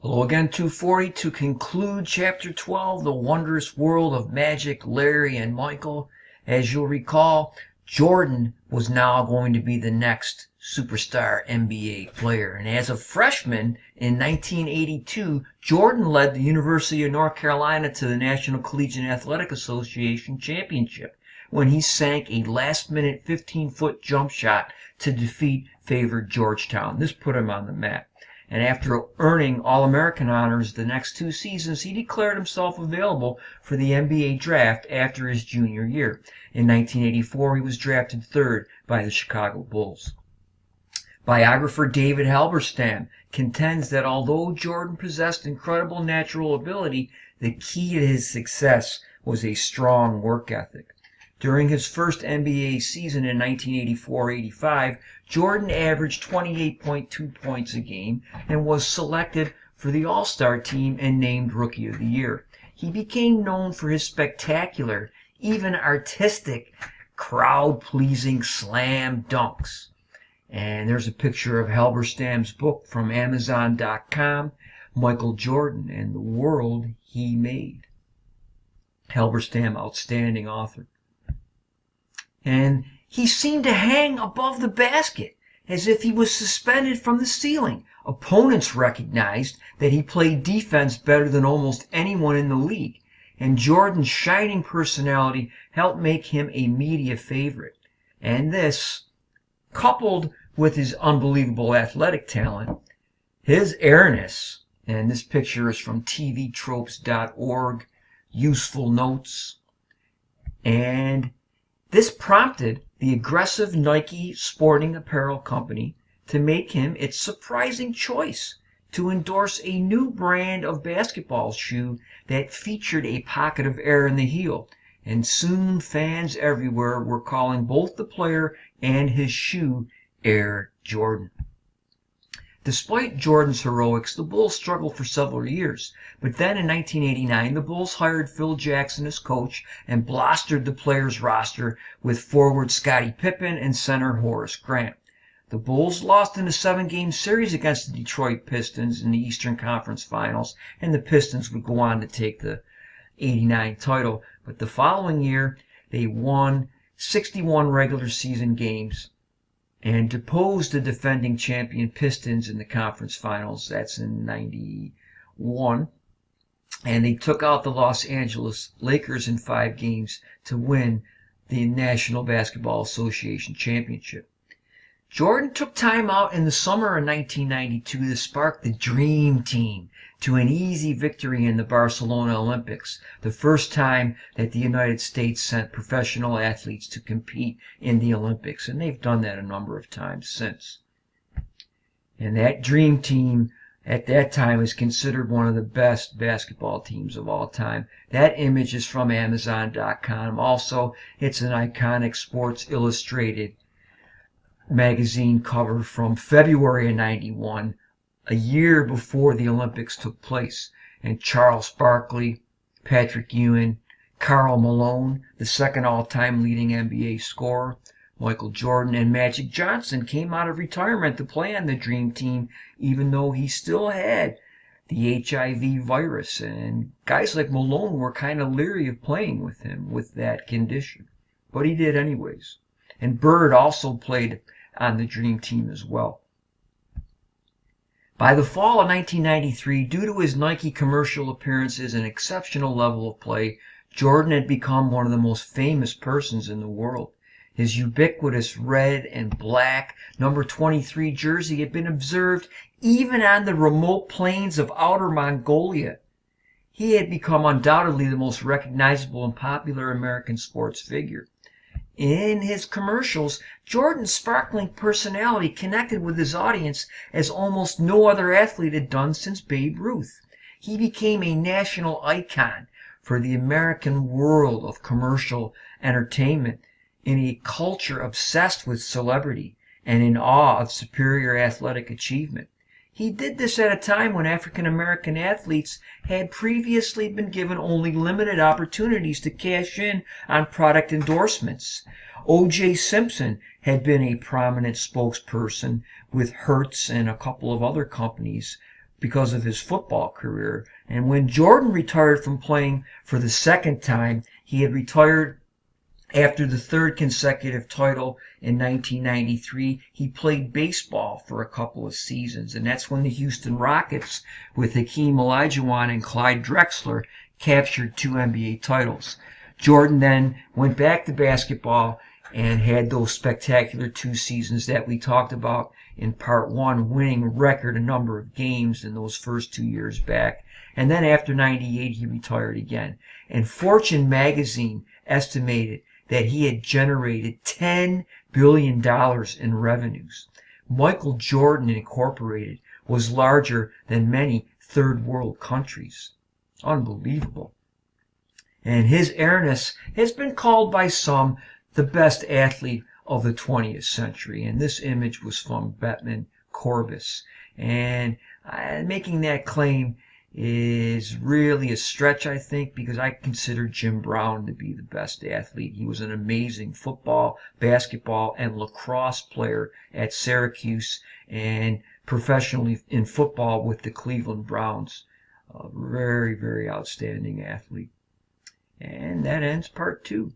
Hello again, 240, to conclude Chapter 12, The Wondrous World of Magic, Larry and Michael. As you'll recall, Jordan was now going to be the next superstar NBA player. And as a freshman in 1982, Jordan led the University of North Carolina to the National Collegiate Athletic Association championship when he sank a last-minute 15-foot jump shot to defeat favored Georgetown. This put him on the map. And after earning All-American honors the next 2 seasons, he declared himself available for the NBA draft after his junior year. In 1984, he was drafted 3rd by the Chicago Bulls. Biographer David Halberstam contends that although Jordan possessed incredible natural ability, the key to his success was a strong work ethic. During his first NBA season in 1984-85, Jordan averaged 28.2 points a game and was selected for the All-Star team and named Rookie of the Year. He became known for his spectacular, even artistic, crowd-pleasing slam dunks. And there's a picture of Halberstam's book from Amazon.com, Michael Jordan and the World He Made. Halberstam, outstanding author. And he seemed to hang above the basket as if he was suspended from the ceiling. Opponents recognized that he played defense better than almost anyone in the league, and Jordan's shining personality helped make him a media favorite. And this, coupled with his unbelievable athletic talent, his airness, and this picture is from tvtropes.org, useful notes, and this prompted the aggressive Nike sporting apparel company to make him its surprising choice to endorse a new brand of basketball shoe that featured a pocket of air in the heel. And soon fans everywhere were calling both the player and his shoe Air Jordan. Despite Jordan's heroics, the Bulls struggled for several years. But then in 1989, the Bulls hired Phil Jackson as coach and blustered the players' roster with forward Scottie Pippen and center Horace Grant. The Bulls lost in a 7-game series against the Detroit Pistons in the Eastern Conference Finals, and the Pistons would go on to take the '89 title. But the following year, they won 61 regular season games and deposed the defending champion Pistons in the conference finals. That's in 91. And they took out the Los Angeles Lakers in 5 games to win the National Basketball Association championship. Jordan took time out in the summer of 1992 to spark the Dream Team to an easy victory in the Barcelona Olympics, the first time that the United States sent professional athletes to compete in the Olympics, and they've done that a number of times since. And that Dream Team at that time is considered one of the best basketball teams of all time. That image is from Amazon.com. Also, it's an iconic Sports Illustrated magazine cover from February of 91, a year before the Olympics took place. And Charles Barkley, Patrick Ewing, Karl Malone, the second all-time leading NBA scorer, Michael Jordan, and Magic Johnson came out of retirement to play on the Dream Team, even though he still had the HIV virus. And guys like Malone were kind of leery of playing with him with that condition. But he did anyways. And Bird also played on the Dream Team as well. By the fall of 1993, due to his Nike commercial appearances and exceptional level of play, Jordan had become one of the most famous persons in the world. His ubiquitous red and black number 23 jersey had been observed even on the remote plains of outer Mongolia. He had become undoubtedly the most recognizable and popular American sports figure. In his commercials, Jordan's sparkling personality connected with his audience as almost no other athlete had done since Babe Ruth. He became a national icon for the American world of commercial entertainment in a culture obsessed with celebrity and in awe of superior athletic achievement. He did this at a time when African American athletes had previously been given only limited opportunities to cash in on product endorsements. O.J. Simpson had been a prominent spokesperson with Hertz and a couple of other companies because of his football career. And when Jordan retired from playing for the second time, he had retired after the third consecutive title in 1993. He played baseball for a couple of seasons, and that's when the Houston Rockets, with Hakeem Olajuwon and Clyde Drexler, captured 2 NBA titles. Jordan then went back to basketball and had those spectacular 2 seasons that we talked about in part 1, winning a record number of games in those first 2 years back. And then after 98, he retired again. And Fortune magazine estimated that he had generated $10 billion in revenues. Michael Jordan Incorporated was larger than many third world countries. Unbelievable. And his airness has been called by some the best athlete of the 20th century. And this image was from Bettman Corbis. And making that claim is really a stretch, I think, because I consider Jim Brown to be the best athlete. He was an amazing football, basketball, and lacrosse player at Syracuse, and professionally in football with the Cleveland Browns. A very, very outstanding athlete. And that ends part 2.